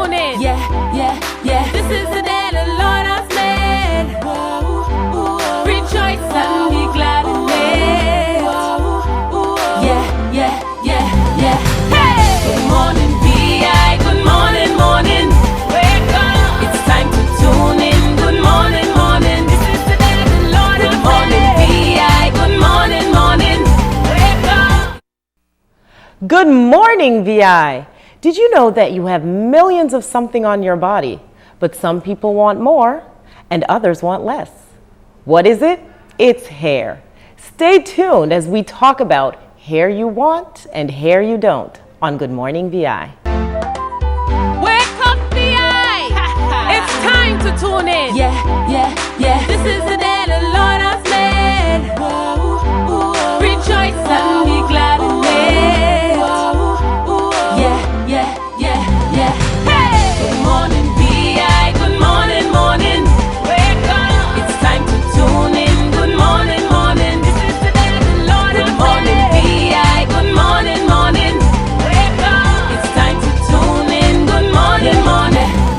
tune in. Yeah. This is the day the Lord has made. Rejoice and be glad in it. Yeah. Hey! Good morning, VI. Good morning. Wake up. It's time to tune in. Good morning. This is the day the Lord has made. Good morning, VI. Good morning. Wake up. Good morning, VI. Did you know that you have millions of something on your body, but some people want more and others want less? What is it? It's hair. Stay tuned as we talk about hair you want and hair you don't on Good Morning, VI. Wake up, VI. It's time to tune in. Yeah. This is the day the Lord has made. Rejoice and be glad in it. Yeah. Hey! Good morning, VI. Good morning. Wake up. It's time to tune in. Good morning. This is the day the Lord has made. Good morning, VI. Good morning. Wake up. It's time to tune in. Good morning.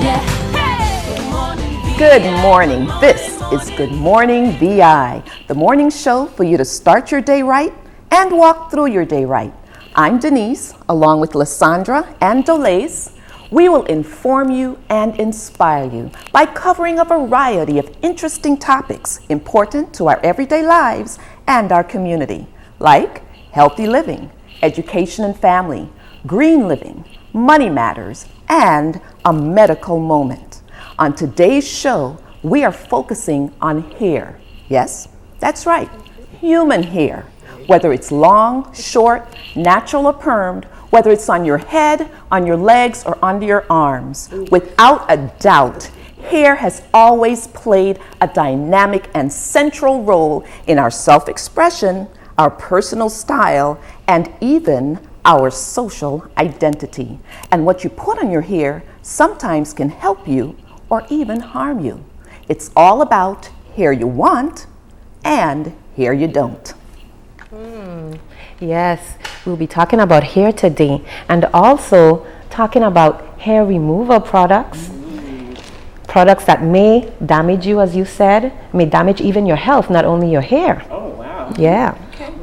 Yeah. Hey! Good morning, VI. Good morning. This is Good Morning VI, the morning show for you to start your day right and walk through your day right. I'm Denise, along with Lysandra and Dolaise. We will inform you and inspire you by covering a variety of interesting topics important to our everyday lives and our community, like healthy living, education and family, green living, money matters, and a medical moment. On today's show, we are focusing on hair. Yes, that's right, human hair. Whether it's long, short, natural or permed, whether it's on your head, on your legs, or under your arms. Without a doubt, hair has always played a dynamic and central role in our self-expression, our personal style, and even our social identity. And what you put on your hair sometimes can help you or even harm you. It's all about hair you want and hair you don't. Yes, we'll be talking about hair today and also talking about hair removal products. Products that may damage you, as you said, may damage even your health, not only your hair. Oh, wow. Yeah.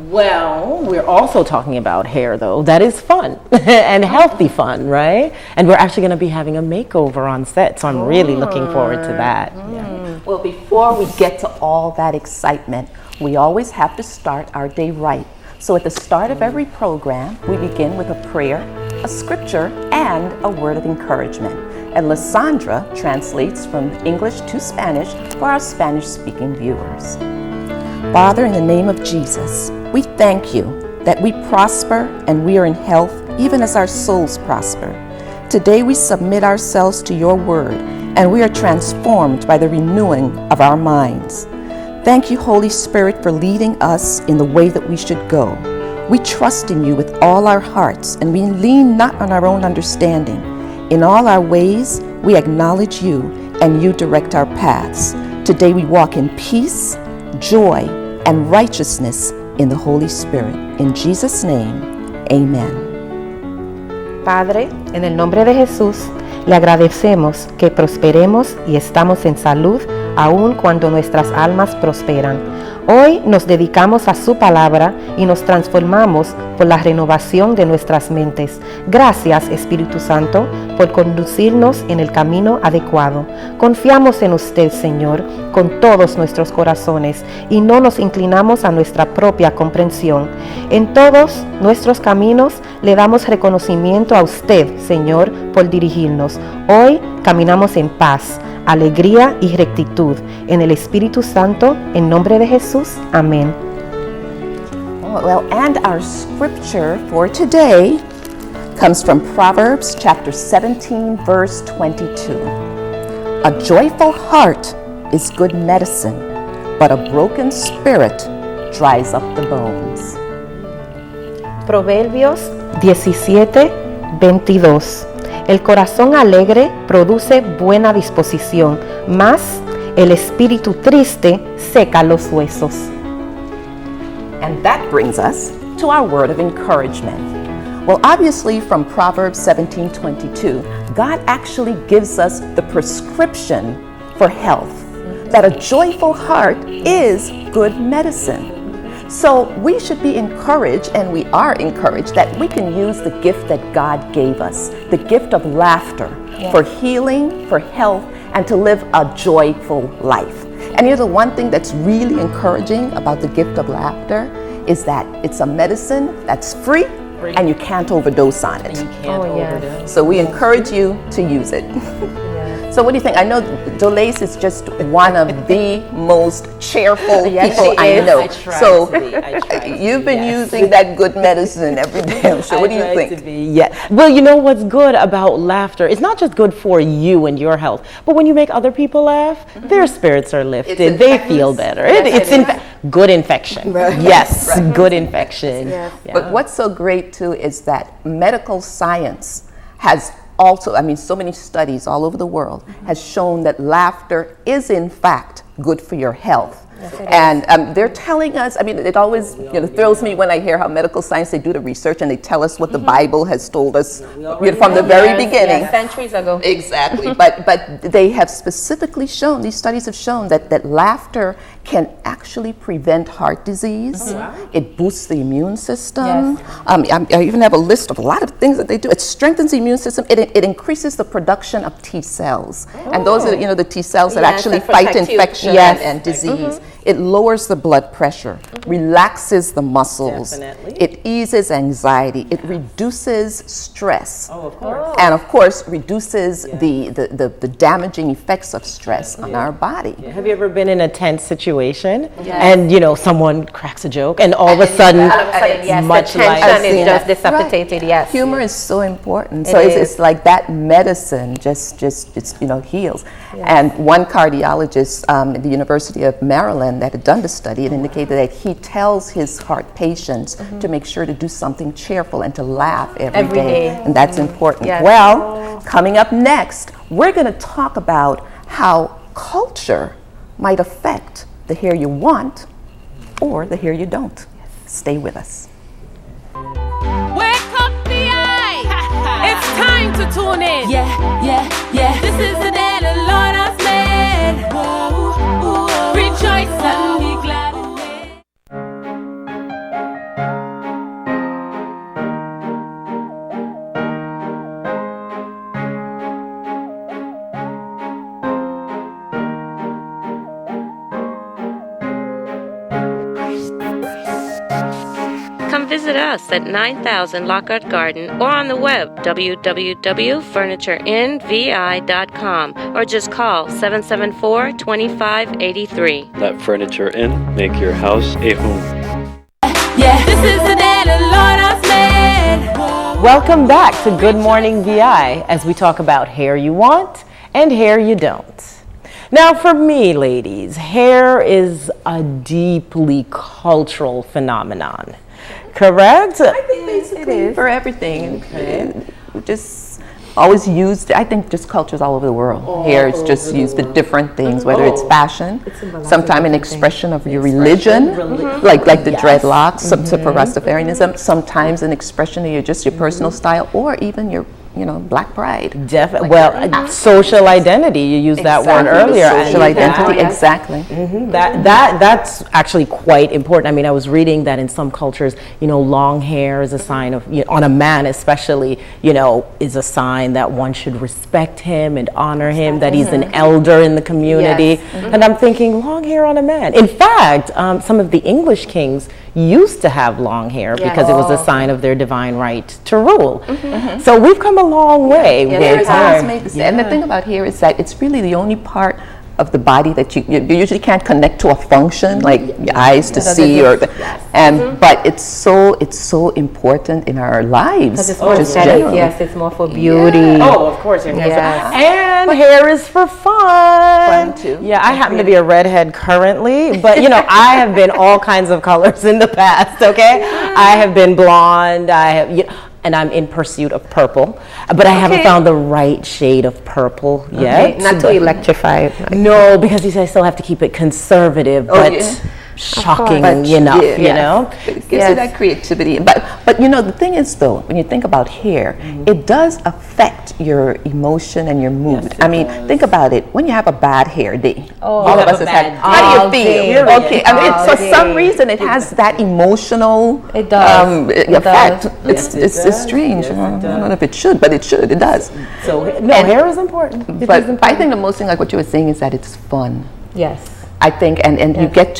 Well, we're also talking about hair, though. That is fun and healthy fun, right? And we're actually going to be having a makeover on set, so I'm really looking forward to that. Yeah. Well, before we get to all that excitement, we always have to start our day right. So at the start of every program, we begin with a prayer, a scripture, and a word of encouragement. And Lysandra translates from English to Spanish for our Spanish-speaking viewers. Father, in the name of Jesus, we thank you that we prosper and we are in health even as our souls prosper. Today we submit ourselves to your word and we are transformed by the renewing of our minds. Thank you, Holy Spirit, for leading us in the way that we should go. We trust in you with all our hearts and we lean not on our own understanding. In all our ways, we acknowledge you and you direct our paths. Today we walk in peace, joy, and righteousness in the Holy Spirit. In Jesus' name, amen. Padre, en el nombre de Jesús, le agradecemos que prosperemos y estamos en salud aun cuando nuestras almas prosperan. Hoy nos dedicamos a su palabra y nos transformamos por la renovación de nuestras mentes. Gracias, Espíritu Santo, por conducirnos en el camino adecuado. Confiamos en usted, Señor, con todos nuestros corazones y no nos inclinamos a nuestra propia comprensión. En todos nuestros caminos le damos reconocimiento a usted, Señor, por dirigirnos. Hoy caminamos en paz, alegría y rectitud. En el Espíritu Santo, en nombre de Jesús. Amén. Well, and our scripture for today comes from Proverbs chapter 17, verse 22. A joyful heart is good medicine, but a broken spirit dries up the bones. Proverbios 17:22. El corazón alegre produce buena disposición, mas el espíritu triste seca los huesos. And that brings us to our word of encouragement. Well, obviously from Proverbs 17:22, God actually gives us the prescription for health, that a joyful heart is good medicine. So we should be encouraged, and we are encouraged, that we can use the gift that God gave us, the gift of laughter, for healing, for health, and to live a joyful life. And the one thing that's really encouraging about the gift of laughter is that it's a medicine that's free and you can't overdose on it. So we encourage you to use it. So what do you think? I know Dolace is just one of the most cheerful people I know. I try so to be. I try to you've be, been yes. using that good medicine every day, I'm sure. What do you think? Yeah. Well, you know what's good about laughter? It's not just good for you and your health, but when you make other people laugh, their spirits are lifted. They feel better. It's good infection. Yes, good infection. Yes. Yeah. But what's so great too is that medical science has also, so many studies all over the world has shown that laughter is in fact good for your health. And they're telling us, it always thrills me when I hear how medical science, they do the research and they tell us what the Bible has told us from the very beginning. Centuries ago. Exactly, but they have specifically shown, these studies have shown that laughter can actually prevent heart disease. It boosts the immune system. I even have a list of a lot of things that they do. It strengthens the immune system. It increases the production of T cells. And those are the T cells that actually fight infection and disease. It lowers the blood pressure, relaxes the muscles. Definitely. It eases anxiety. It reduces stress. Oh, of course. And of course, reduces the damaging effects of stress on our body. Have you ever been in a tense situation and someone cracks a joke and all of a sudden much the tension lighter? is just dissipated. Yes. Humor is so important. So it's like that medicine just heals. And one cardiologist at the University of Maryland that had done the study, it indicated that he tells his heart patients to make sure to do something cheerful and to laugh every day. And that's important. Yes. Well, coming up next, we're going to talk about how culture might affect the hair you want or the hair you don't. Stay with us. Wake up the eye. It's time to tune in. Yeah. This is the day the Lord has made. Rejoice and be glad in it. Come visit us at 9000 Lockhart Garden or on the web www.furnitureinvi.com or just call 774-2583. Let Furniture Inn make your house a home. Yeah, this is the day the Lord has made. Welcome back to Good Morning VI as we talk about hair you want and hair you don't. Now for me, ladies, hair is a deeply cultural phenomenon. Correct? I think basically for everything. Just always used, I think just cultures all over the world. Hair is just used for different things, whether it's fashion, sometimes an expression of your religion, like the dreadlocks, some for Rastafarianism, sometimes an expression of your personal style, or even your Black pride. Definitely. Well, social identity. You used that word earlier. Social identity, exactly. That's actually quite important. I was reading that in some cultures, long hair is a sign of, on a man especially, is a sign that one should respect him and honor him, that he's an elder in the community. And I'm thinking, long hair on a man. In fact, some of the English kings used to have long hair because it was a sign of their divine right to rule. So we've come a long way with hair. And the thing about hair is that it's really the only part of the body that you usually can't connect to a function like your eyes to see but it's so important in our lives. It's more aesthetic. Yes, it's more for beauty. Oh, of course. And hair is for fun. Too. Yeah, I happen to be a redhead currently, but I have been all kinds of colors in the past, okay? I have been blonde, and I'm in pursuit of purple, but I haven't found the right shade of purple yet. Not too electrified. No, because I still have to keep it conservative, but shocking But enough, Yeah. you know? It gives you that creativity. But you know, the thing is though, when you think about hair, it does affect your emotion and your mood. I mean, think about it. When you have a bad hair day, all of us has had. How do you feel? Okay, I mean, for some reason, it has that emotional It does. effect. does. It's strange. I don't know if it should, but it should. It does. So, no, hair is important. It is But important. I think the most thing, like what you were saying, is that it's fun. Yes. I think, and you get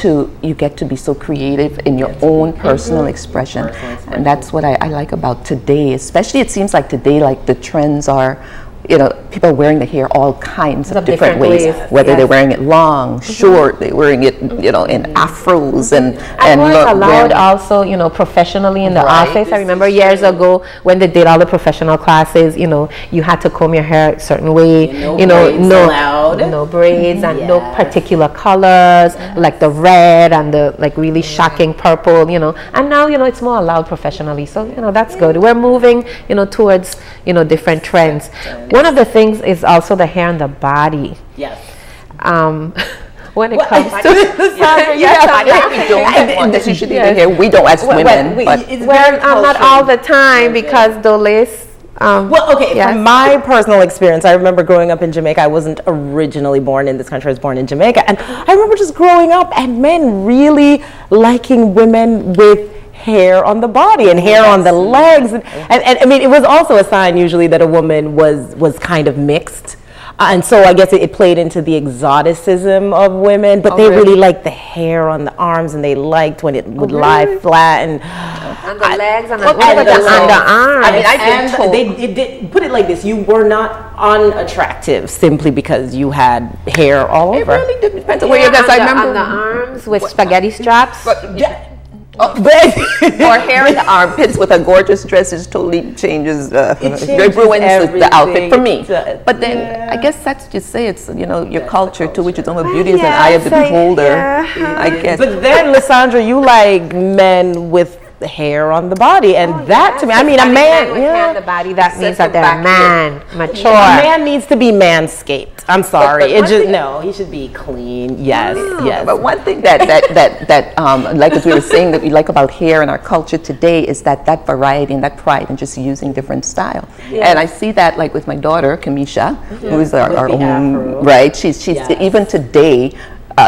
to be so creative in your own personal expression, and that's what I like about today. Especially, it seems like today, like the trends are, you know, people are wearing the hair all kinds of different ways. Whether yes. they're wearing it long, short, they're wearing it, you know, in afros and And it's allowed wearing- also, you know, professionally in the Right. office. I remember years ago when they did all the professional classes, you know, you had to comb your hair a certain way, no you know, braids allowed. no braids and no Yes. particular colors, like the red and the like really shocking purple, you know. And now, you know, it's more allowed professionally. So, you know, that's good. We're moving, you know, towards, you know, different trends. One of the things is also the hair on the body. Yes. When it comes to we don't want this usually the hair. We don't as women, but well, not all the time because Dolis. Well, okay, Yes. from my personal experience, I remember growing up in Jamaica. I wasn't originally born in this country. I was born in Jamaica. And I remember just growing up and men really liking women with hair on the body and hair on the legs. And I mean, it was also a sign usually that a woman was kind of mixed. And so I guess it played into the exoticism of women, but they really liked the hair on the arms, and they liked when it would lie flat and On the legs and and the underarms. I mean, I've been told- they did put it like this: you were not unattractive simply because you had hair all it over. really depends on where you're. Because I on remember the arms with spaghetti straps. or hair in the armpits with a gorgeous dress just totally changes, it changes ruins the outfit for me. everything. But then I guess that's just say it's, you know, your culture to which its own beauty is an eye of the beholder. I guess. But then, Lysandra, you like men with hair on the body, and that to me, I mean, a man, with hair on the body, that means that they're a man, mature. a man needs to be manscaped. I'm sorry, but it one just thing- no, he should be clean. Yes, yes. But one thing that like as we were saying that we like about hair in our culture today is that variety and that pride in just using different style. And I see that like with my daughter Kamisha, who is our the own afro. right. She's Yes. even today.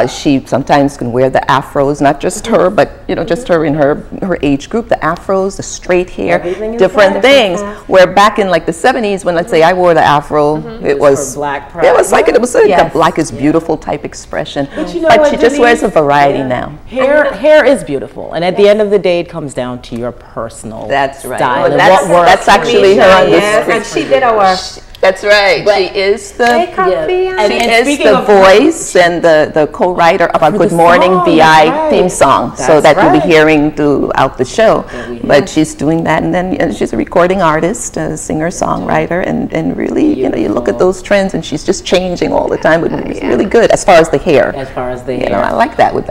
She sometimes can wear the afros, not just her, but you know, just her in her age group. The afros, the straight hair, Everything is different black. things. Where back in like the 70s, when let's say I wore the afro, it was for black It was like it was like Yes. the black is beautiful type expression. But you know But what, she just wears a Denise? variety now. Hair is beautiful, and at the end of the day, it comes down to your personal That's right. style. Well, and that's- what works that's for actually you. her on the Yes, and she did our. That's right. She is the And she is speaking the of- voice and the co-writer of our Good the Morning song, VI that's right. theme song, so That's that you'll be right. hearing throughout the show. But she's doing that, and then she's a recording artist, a singer-songwriter, and really, you know, you look at those trends, and she's just changing all the time. But it's really good as far as the hair. As far as the You know, I hair. like that with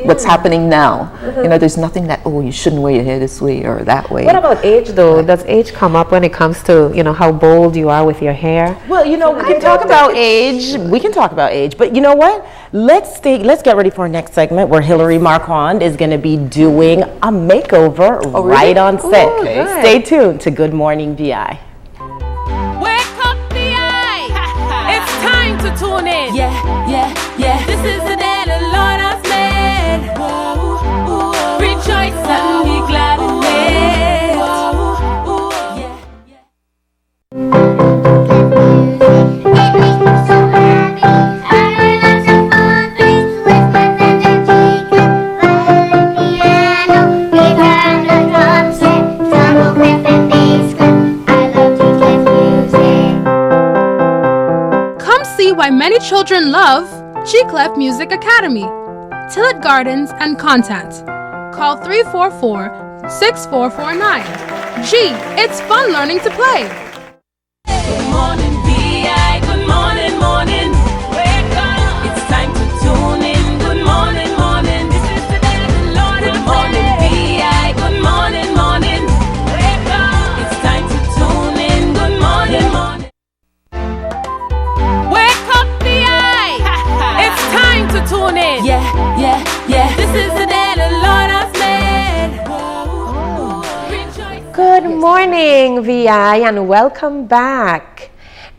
what's happening now. You know, there's nothing that, oh, you shouldn't wear your hair this way or that way. What about age though? Does age come up when it comes to, you know, how bold you are with your hair? Well, you know, we can talk about age. We can talk about age, but you know what? Let's get ready for our next segment where Hilary Marquand is going to be doing a makeover right on set. Ooh, good. Stay tuned to Good Morning VI. Wake up the eye. It's time to tune in. Yeah. This is the day the Lord has made. Rejoice and be glad in it. Come see why many children love G-Clef Music Academy, Tillett Gardens and Content. Call 344-6449. G, it's fun learning to play. Good morning, VI. Good morning, morning. Wake up. It's time to tune in. Good morning, morning. This is the day the Lord has made. Good morning, VI. Good morning, morning. Wake up. It's time to tune in. Good morning, morning. Wake up, VI. It's time to tune in. Yeah. This is the morning, VI, and welcome back.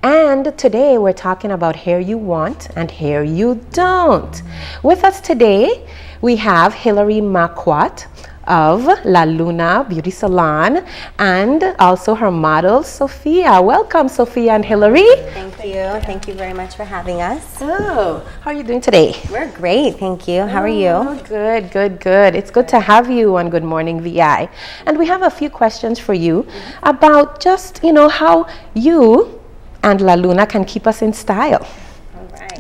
And today we're talking about hair you want and hair you don't. With us today, we have Hilary Marquardt of La Luna Beauty Salon and also her model, Sophia. Welcome, Sophia and Hilary. Thank you. Thank you very much for having us. Oh, how are you doing today? We're great. Thank you. How are you? Good, good, good. It's good to have you on Good Morning VI. And we have a few questions for you about just, how you and La Luna can keep us in style.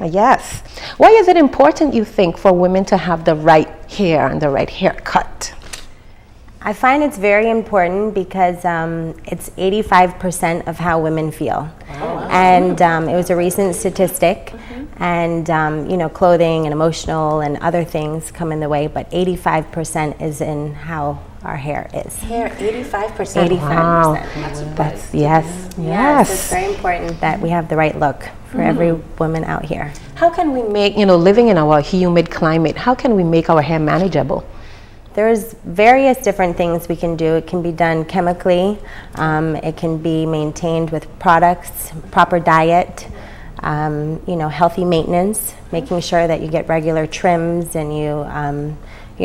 Yes. Why is it important, you think, for women to have the right hair and the right haircut? I find it's very important because it's 85% of how women feel. And it was a recent statistic. And, clothing and emotional and other things come in the way, but 85% is in how our hair is. Hair, 85%. 85%. Wow. That's yes. Yes, it's very important that we have the right look for every woman out here. How can we make, living in our humid climate, how can we make our hair manageable? There's various different things we can do. It can be done chemically. It can be maintained with products, proper diet, healthy maintenance, making sure that you get regular trims and you,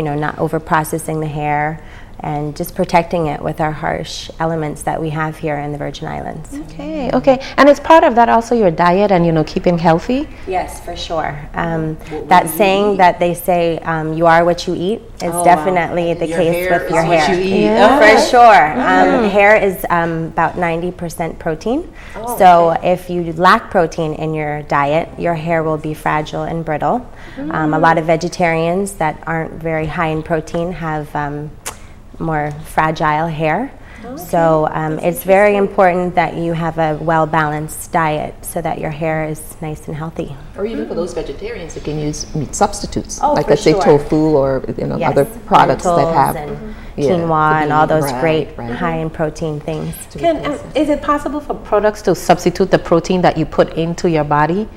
not over processing the hair, and just protecting it with our harsh elements that we have here in the Virgin Islands. Okay. And is part of that also your diet and, keeping healthy? Yes, for sure. That saying that they say, you are what you eat is definitely the case with your hair. What you eat. For sure. Hair is about 90% protein. So if you lack protein in your diet, your hair will be fragile and brittle. A lot of vegetarians that aren't very high in protein have more fragile hair. So it's very important that you have a well-balanced diet so that your hair is nice and healthy. Or even for those vegetarians that can use meat substitutes, Oh, like for let's say sure. tofu or Yes, other products that lentils have and yeah, quinoa and all those right. high in protein things. Is it possible for products to substitute the protein that you put into your body?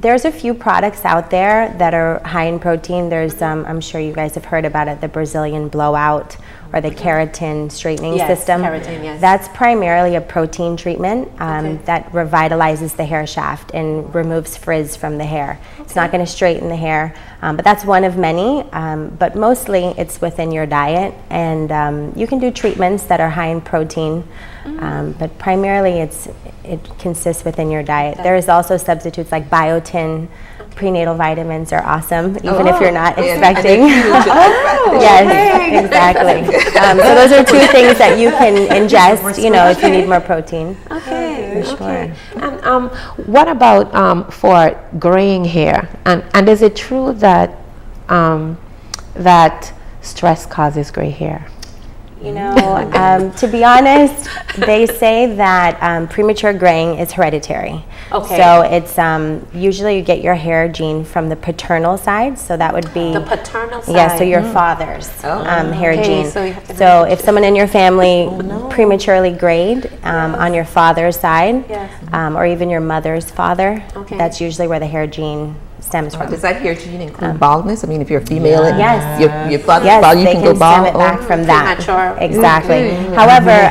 There's a few products out there that are high in protein. There's, I'm sure you guys have heard about it, the Brazilian blowout or the keratin straightening system. Keratin, yes. That's primarily a protein treatment that revitalizes the hair shaft and removes frizz from the hair. It's not going to straighten the hair, but that's one of many. But mostly it's within your diet, and you can do treatments that are high in protein, but primarily it consists within your diet. There is also substitutes like biotin. Prenatal vitamins are awesome, even if you're not expecting. Yes, exactly. So those are two things that you can ingest, if you need more protein. Okay, For sure. And what about for graying hair? And is it true that that stress causes gray hair? To be honest, they say that premature graying is hereditary. Okay. So it's usually you get your hair gene from the paternal side, so that would be The paternal side. Yeah, so your father's hair Okay, gene. so you have to So if someone in your family prematurely grayed on your father's side, or even your mother's father, that's usually where the hair gene stems from. Does that hair gene include baldness? I mean, if you're a female and Yes. your father's Yes, bald, you they can can go bald. stem it back from that. Premature. Exactly. However,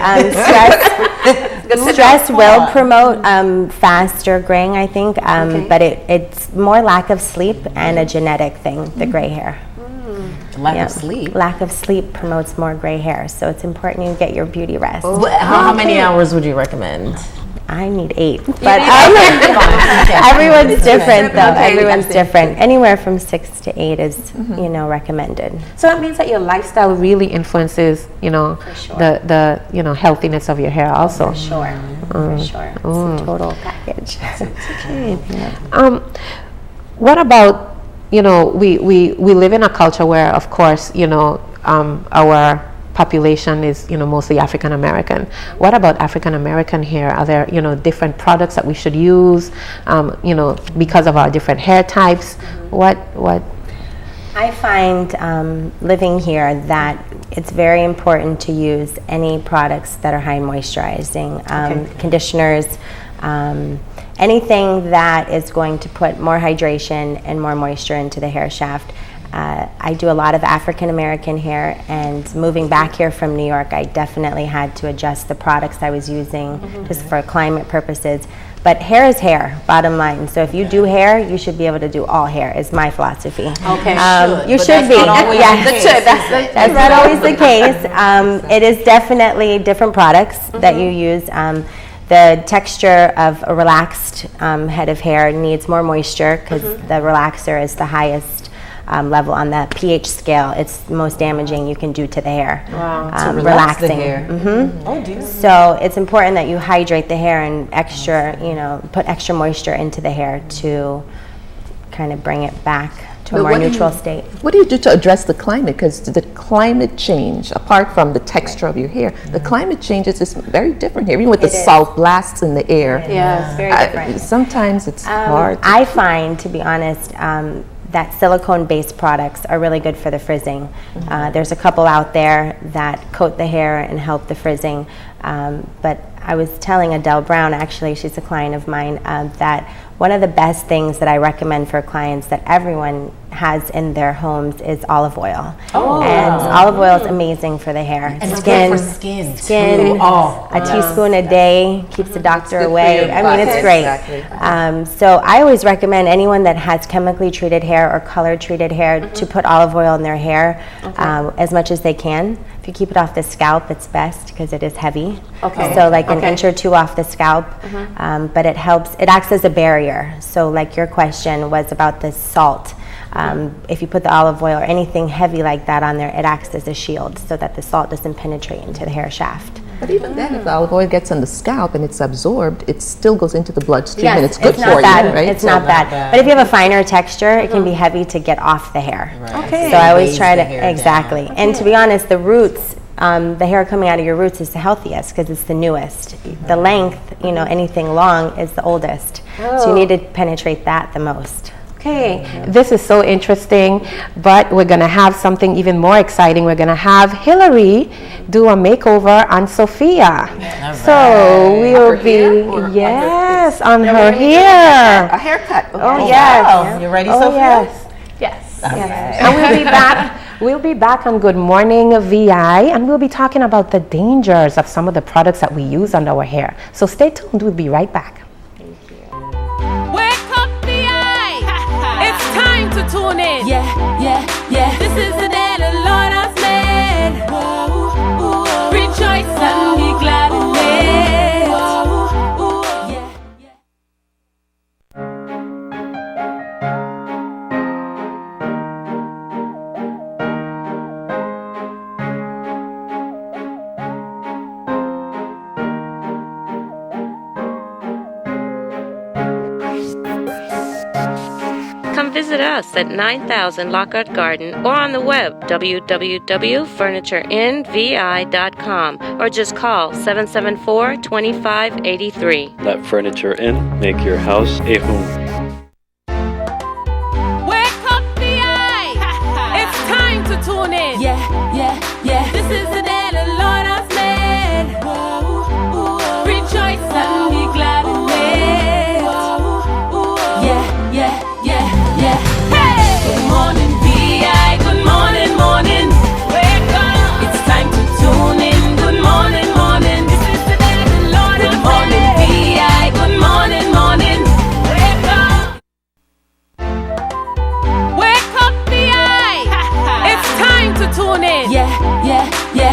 stress will promote faster graying, I think, but it's more lack of sleep and a genetic thing, the gray hair. Lack of sleep. Lack of sleep promotes more gray hair, so it's important you get your beauty rest. How many hours would you recommend? I need 8, but everyone's different though. Everyone's different. Anywhere from 6 to 8 is, recommended. So that means that your lifestyle really influences, sure. the healthiness of your hair also. For sure. It's a total package. What about, we live in a culture where, of course, our population is, mostly African American. What about African American hair? Are there, different products that we should use, because of our different hair types? What? I find living here that it's very important to use any products that are high moisturizing, conditioners, anything that is going to put more hydration and more moisture into the hair shaft. I do a lot of African American hair, and moving back here from New York, I definitely had to adjust the products I was using just for climate purposes. But hair is hair, bottom line. So if you do hair, you should be able to do all hair, is my philosophy. Okay, you should be. That's not always the case. It is definitely different products that you use. The texture of a relaxed head of hair needs more moisture because the relaxer is the highest level on the pH scale. It's the most damaging you can do to the hair. Wow. To relax the relaxing. hair. Oh, dear. So it's important that you hydrate the hair and put extra moisture into the hair to kind of bring it back to a more neutral state. What do you do to address the climate? Because the climate change, apart from the texture of your hair, the climate changes is very different here, even with the salt blasts in the air. Yeah, it's very different. Sometimes it's hard. I find, to be honest, that silicone-based products are really good for the frizzing. There's a couple out there that coat the hair and help the frizzing, but I was telling Adele Brown, actually, she's a client of mine, that one of the best things that I recommend for clients that everyone has in their homes is olive oil. And olive oil is amazing for the hair. And it's good for skin, too. A teaspoon a day keeps the doctor away. I mean, it's great. So I always recommend anyone that has chemically treated hair or color treated hair to put olive oil in their hair as much as they can. If you keep it off the scalp, it's best because it is heavy. So like an inch or two off the scalp, but it helps, it acts as a barrier. So like your question was about the salt. If you put the olive oil or anything heavy like that on there, it acts as a shield so that the salt doesn't penetrate into the hair shaft. But even then, if the olive oil gets on the scalp and it's absorbed, it still goes into the bloodstream and it's good it's for not you, bad. right? It's not bad. But if you have a finer texture, it can be heavy to get off the hair. Okay. So I always try to, And to be honest, the roots, the hair coming out of your roots is the healthiest because it's the newest. The length, anything long is the oldest. So you need to penetrate that the most. Okay, this is so interesting, but we're going to have something even more exciting. We're going to have Hillary do a makeover on Sophia. So we'll be, on her hair. A haircut. Oh, yes. Wow. You ready, Sophia? Yes. And we'll be back. We'll be back on Good Morning VI, and we'll be talking about the dangers of some of the products that we use on our hair. So stay tuned. We'll be right back. Wake up the eye. It's time to tune in. Yeah. This is the day the Lord has made. Rejoice and be glad in it. Yeah. Come visit us at 9000 Lockhart Garden or on the web www.furnitureinvi.com or just call 774-2583. Let Furniture Inn make your house a home. Wake up the eye. It's time to tune in. Yeah. This is the day the Lord has made. Rejoice and be glad in it. Yeah. Hey! Good morning, VI. Good morning. Wake up. It's time to tune in. Good morning. This is the day the Lord has made. Good morning, VI. Good morning. Wake up. Wake up the eye. It's time to tune in. Yeah.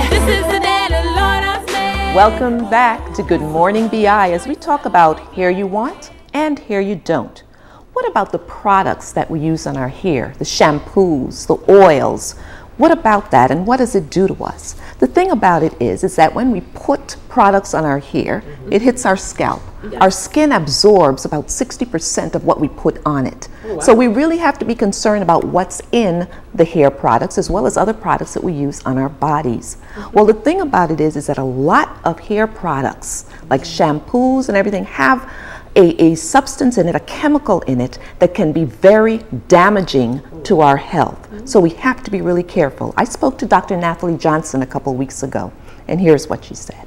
This is the day the Lord has made. Welcome back to Good Morning BI as we talk about hair you want and hair you don't. What about the products that we use on our hair, the shampoos, the oils? What about that and what does it do to us? The thing about it is that when we put products on our hair, it hits our scalp. Our skin absorbs about 60% of what we put on it. So we really have to be concerned about what's in the hair products as well as other products that we use on our bodies. Well, the thing about it is that a lot of hair products, like shampoos and everything, have a substance in it, a chemical in it that can be very damaging to our health. So we have to be really careful. I spoke to Dr. Nathalie Johnson a couple weeks ago, and here's what she said.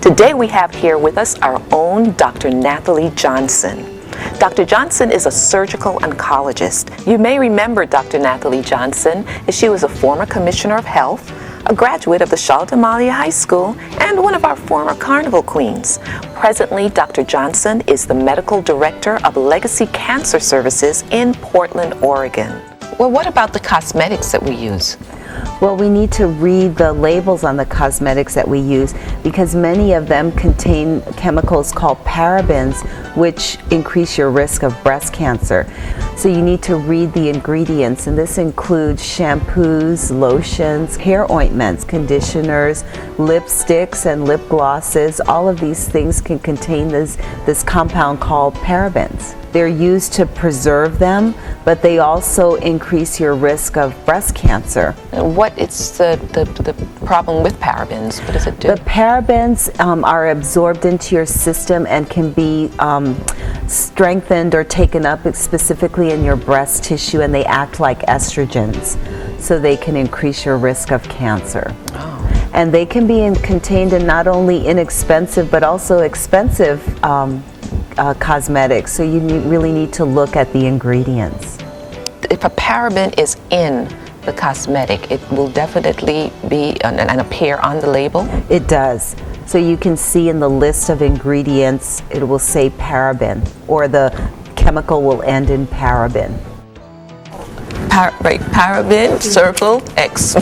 Today we have here with us our own Dr. Nathalie Johnson. Dr. Johnson is a surgical oncologist. You may remember Dr. Nathalie Johnson, as she was a former commissioner of health, a graduate of the Charlotte Amalia High School, and one of our former Carnival Queens. Presently, Dr. Johnson is the medical director of Legacy Cancer Services in Portland, Oregon. Well, what about the cosmetics that we use? Well, we need to read the labels on the cosmetics that we use because many of them contain chemicals called parabens, which increase your risk of breast cancer. So you need to read the ingredients, and this includes shampoos, lotions, hair ointments, conditioners, lipsticks, and lip glosses. All of these things can contain this compound called parabens. They're used to preserve them, but they also increase your risk of breast cancer. What is the problem with parabens? What does it do? The parabens are absorbed into your system and can be strengthened or taken up specifically in your breast tissue, and they act like estrogens, so they can increase your risk of cancer. Oh. And they can be contained in not only inexpensive but also expensive cosmetics, so you really need to look at the ingredients. If a paraben is in the cosmetic, it will definitely be and appear on the label? It does. So you can see in the list of ingredients, it will say paraben, or the chemical will end in paraben. Right, paraben, circle, X.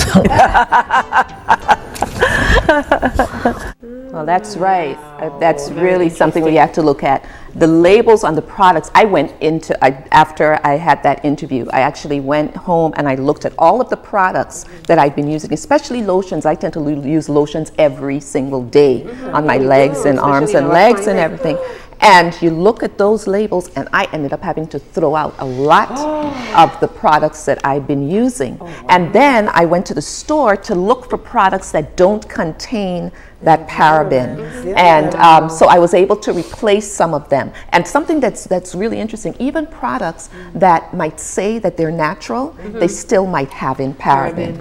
Well, that's right. That's really something we have to look at. The labels on the products, after I had that interview, I actually went home and I looked at all of the products that I've been using, especially lotions. I tend to use lotions every single day on my legs and arms and legs and everything. And you look at those labels, and I ended up having to throw out a lot of the products that I've been using. And then I went to the store to look for products that don't contain that paraben. And so I was able to replace some of them. And something that's really interesting, even products that might say that they're natural, they still might have in paraben.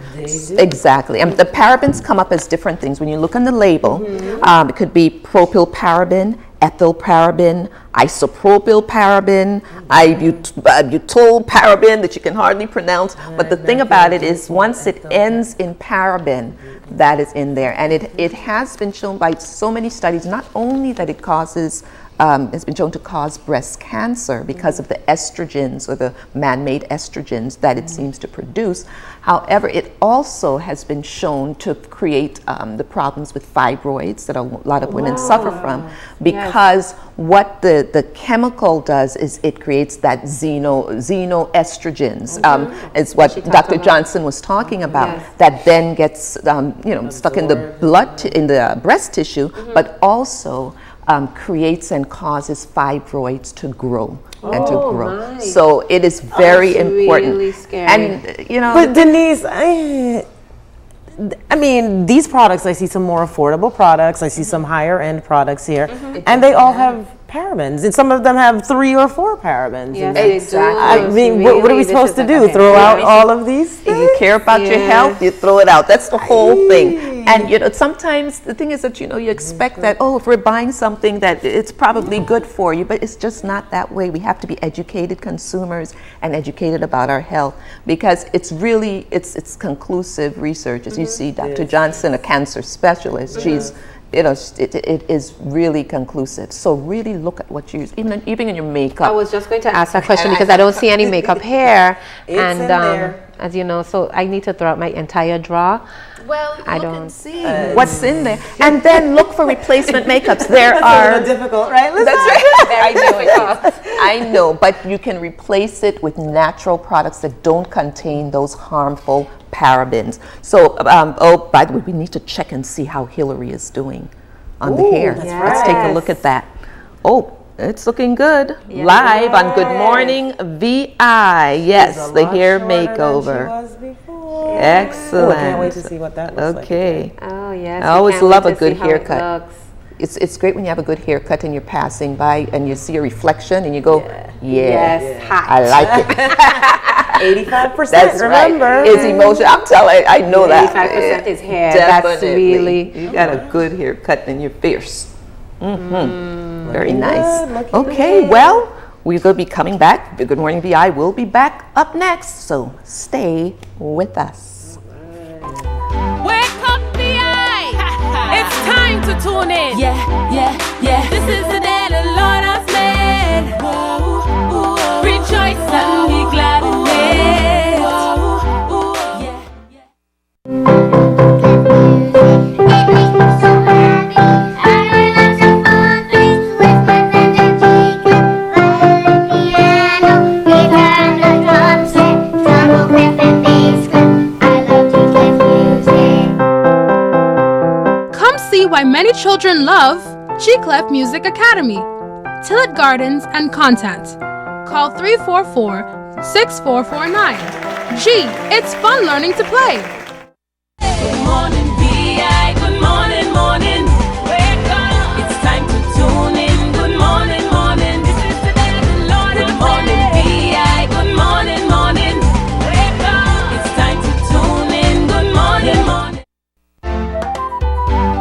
Exactly. And the parabens come up as different things. When you look on the label, it could be propyl paraben, ethyl paraben, isopropyl paraben, butyl paraben that you can hardly pronounce. But the thing about it is, once it ends in paraben, that is in there. And it has been shown by so many studies, not only that it causes has been shown to cause breast cancer because of the estrogens, or the man-made estrogens that it seems to produce. However, it also has been shown to create the problems with fibroids that a lot of women suffer from, because what the chemical does is it creates that xenoestrogens, is what Dr. Johnson was talking about, that then gets stuck in the blood, in the breast tissue, but also creates and causes fibroids to grow and to grow. My. So it is very important. Really scary. And But Denise, I mean, these products, I see some more affordable products. I see some higher end products here, and they all have parabens, and some of them have 3 or 4 parabens. Yes, exactly. I mean, what are we supposed to do? Throw out all of these things? If you care about your health, you throw it out. That's the whole thing. And sometimes the thing is that you expect that, if we're buying something, that it's probably good for you, but it's just not that way. We have to be educated consumers and educated about our health, because it's really it's conclusive research. As you see, Dr. Johnson, a cancer specialist, she's it is really conclusive. So really look at what you use, even in your makeup. I was just going to ask that question because I don't see any makeup here, and as you know, so I need to throw out my entire drawer. Well, I don't see what's in there, and then look for replacement makeups. There are difficult, right? That's right. I know it is. I know, but you can replace it with natural products that don't contain those harmful parabens. So, by the way, we need to check and see how Hillary is doing on the hair. Let's take a look at that. Oh, it's looking good. Live on Good Morning VI. Yes, the hair makeover. Excellent. I can't wait to see what that looks like. Okay. Oh, yes. I always love a good haircut. It's great when you have a good haircut and you're passing by and you see a reflection and you go, yes, hot. I like it. 85%. That's remember. Right. It's emotion. I'm telling you, I know 85% is hair. Definitely. That's really. You got a good haircut and you're fierce. Very nice. Okay, well, We will be coming back. Good Morning VI will be back up next, so stay with us. Wake up, VI! It's time to tune in. Yeah. This is the day the Lord has made. Rejoice and be glad in it. Come see why many children love G Clef Music Academy, Tillett Gardens and Content. Call 344-6449. G, it's fun learning to play. Good morning, VI. Good morning, morning. Wake up. It's time to tune in. Good morning, morning. This is the day the Lord has made. Good morning, VI. Good morning, morning. Wake up. It's time to tune in. Good morning, morning.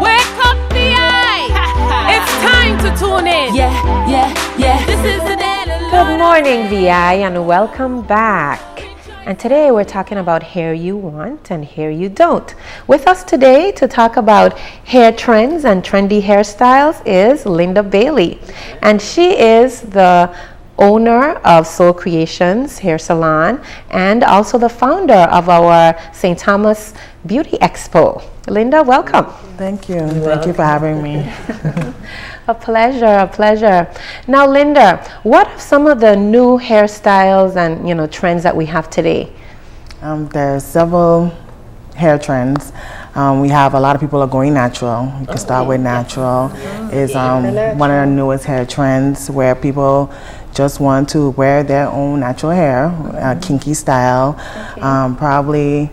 Wake up, VI. It's time to tune in. Yeah. This is the day the Lord Good morning, VI, and welcome back. And today we're talking about hair you want and hair you don't. With us today to talk about hair trends and trendy hairstyles is Linda Bailey. And she is the owner of Soul Creations Hair Salon and also the founder of our St. Thomas Beauty Expo. Linda, welcome. Thank you. Thank you for having me. A pleasure. Now, Linda, what are some of the new hairstyles and trends that we have today? There's several hair trends. We have a lot of people are going natural. You can start with natural. Is one of the newest hair trends where people just want to wear their own natural hair, kinky style. Probably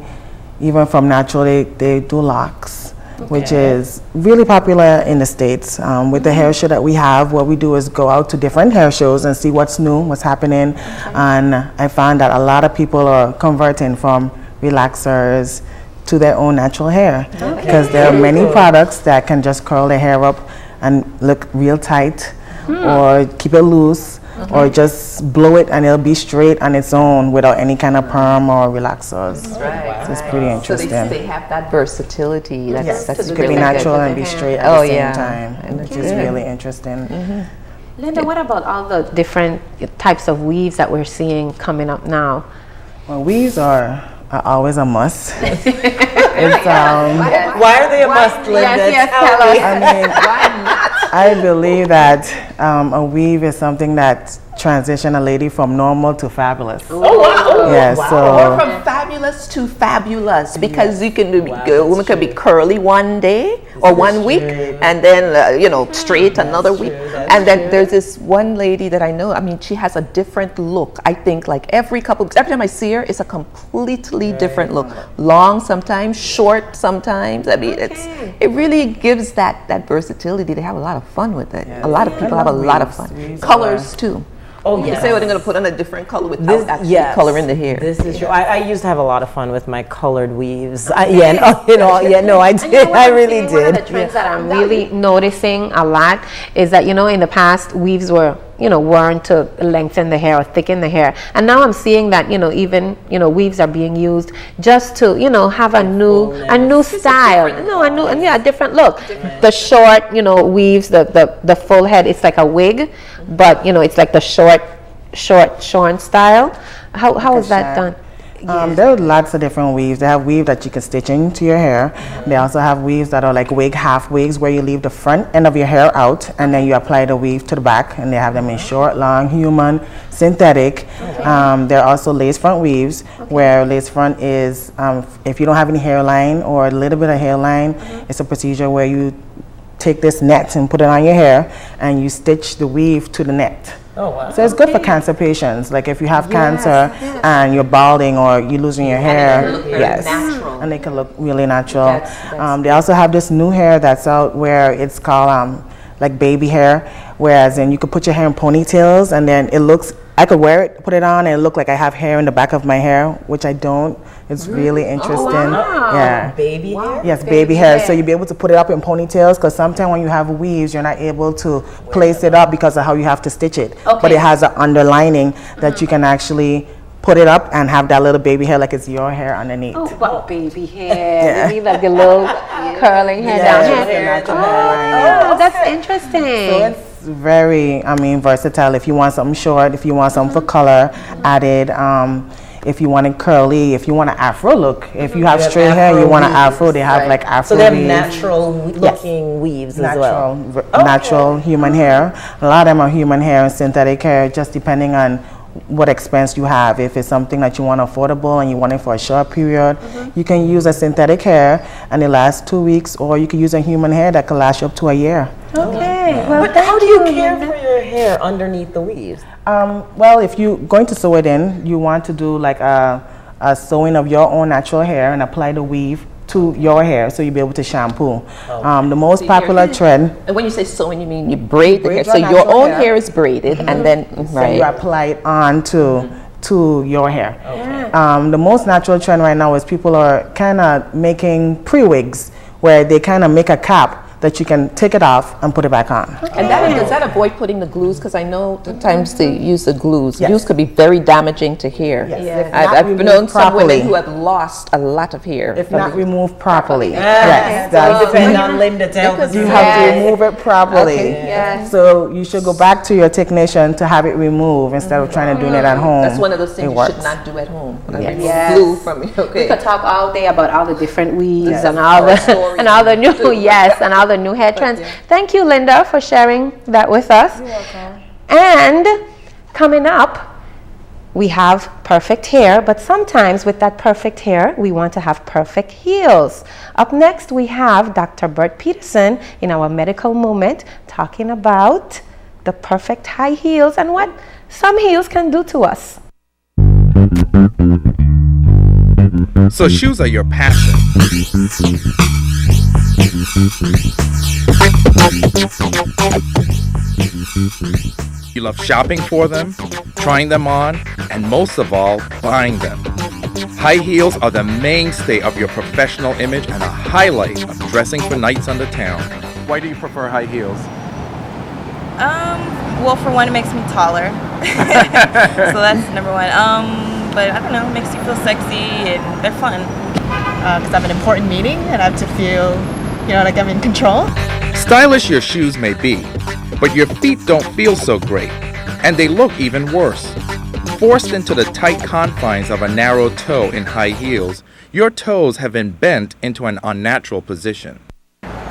even from natural, they do locks. Which is really popular in the States. With the hair show that we have, what we do is go out to different hair shows and see what's new, what's happening. And I found that a lot of people are converting from relaxers to their own natural hair. Because there are many products that can just curl their hair up and look real tight, or keep it loose, or just blow it and it'll be straight on its own without any kind of perm or relaxers. Right. So it's pretty interesting. So they have that versatility. That's it could be natural and be straight at the same time, and it's just really interesting. Linda, what about all the different types of weaves that we're seeing coming up now? Well, weaves are always a must. It's, Why are they a must, Linda? Tell us. I mean, why not? I believe that a weave is something that transition a lady from normal to fabulous. Oh, wow. Yes, Or from fabulous to fabulous, because you can be, a woman could be curly one day or 1 week, and then straight another week. And then there's this one lady that I know. I mean, she has a different look. I think like every time I see her, it's a completely different look. Long sometimes, short sometimes. I mean, it really gives that versatility. They have a lot of fun with it. A lot of people have a lot of fun. Colors too. Oh, You say, well, they're going to put on a different color without actually coloring the hair. This is true. I used to have a lot of fun with my colored weaves. I did. I really did. One of the trends that I'm really noticing a lot is that, in the past, weaves were, worn to lengthen the hair or thicken the hair. And now I'm seeing that, even, weaves are being used just to, have a new style. A different look. The short, weaves, the full head, it's like a wig, but, it's like the short shorn style. How is that done? There are lots of different weaves. They have weave that you can stitch into your hair. They also have weaves that are like half wigs, where you leave the front end of your hair out and then you apply the weave to the back, and they have them in short, long, human, synthetic. There are also lace front weaves, where lace front is, if you don't have any hairline or a little bit of hairline, it's a procedure where you take this net and put it on your hair and you stitch the weave to the net. Oh, wow. So it's good for cancer patients. Like if you have cancer and you're balding or you're losing your hair, and they can look really natural. They also have this new hair that's out where it's called like baby hair, whereas then you could put your hair in ponytails and then it looks I could wear it, put it on, and it look like I have hair in the back of my hair, which I don't. It's really interesting. Yeah. Baby hair? Yes, baby hair. So you'll be able to put it up in ponytails, because sometimes when you have weaves, you're not able to place it up because of how you have to stitch it. But it has an underlining that you can actually put it up and have that little baby hair like it's your hair underneath. Oh, baby hair. You like the little curling hair down here. Oh, that's interesting. So it's very, versatile. If you want something short, if you want something for color added, if you want it curly, if you want an afro look, if you have straight hair, you want an afro, they have like afro So they have weaves. natural looking weaves as well. Natural human hair. A lot of them are human hair and synthetic hair, just depending on what expense you have. If it's something that you want affordable and you want it for a short period, you can use a synthetic hair and it lasts 2 weeks, or you can use a human hair that can last you up to a year. Okay. Well, But how do you care for your hair underneath the weaves? Well, if you're going to sew it in, you want to do like a sewing of your own natural hair and apply the weave to your hair so you'll be able to shampoo. The most popular trend. And when you say sewing, you mean you braid the hair. So your your natural own hair. hair is braided, and then So you apply it on to your hair. The most natural trend right now is people are kind of making pre-wigs where they kind of make a cap that you can take it off and put it back on. And does that avoid putting the glues? Because I know sometimes they use the glues. Yes. Glues could be very damaging to hair. Yes. I've known some properly. women who have lost a lot of hair. If not removed properly. Yes. So you depend on Linda to help us. You have to remove it properly. Yes. So you should go back to your technician to have it removed instead of trying to do it at home. That's one of those things It you works. should not do at home. Yes. Glue from you. We Okay. could talk all day about all the different weaves Yes. and all the Stories. and all the new and all the new hair trends. Thank you, Linda, for sharing that with us. You're welcome. And coming up, we have perfect hair, but sometimes with that perfect hair, we want to have perfect heels. Up next, we have Dr. Bert Peterson in our medical moment talking about the perfect high heels and what some heels can do to us. So shoes are your passion. You love shopping for them, trying them on, and most of all, buying them. High heels are the mainstay of your professional image and a highlight of dressing for nights on the town. Why do you prefer high heels? Well, for one, it makes me taller. So that's number one. But I don't know, it makes you feel sexy and they're fun. Because I have an important meeting and I have to feel, like I'm in control. Stylish your shoes may be, but your feet don't feel so great, and they look even worse. Forced into the tight confines of a narrow toe in high heels, your toes have been bent into an unnatural position.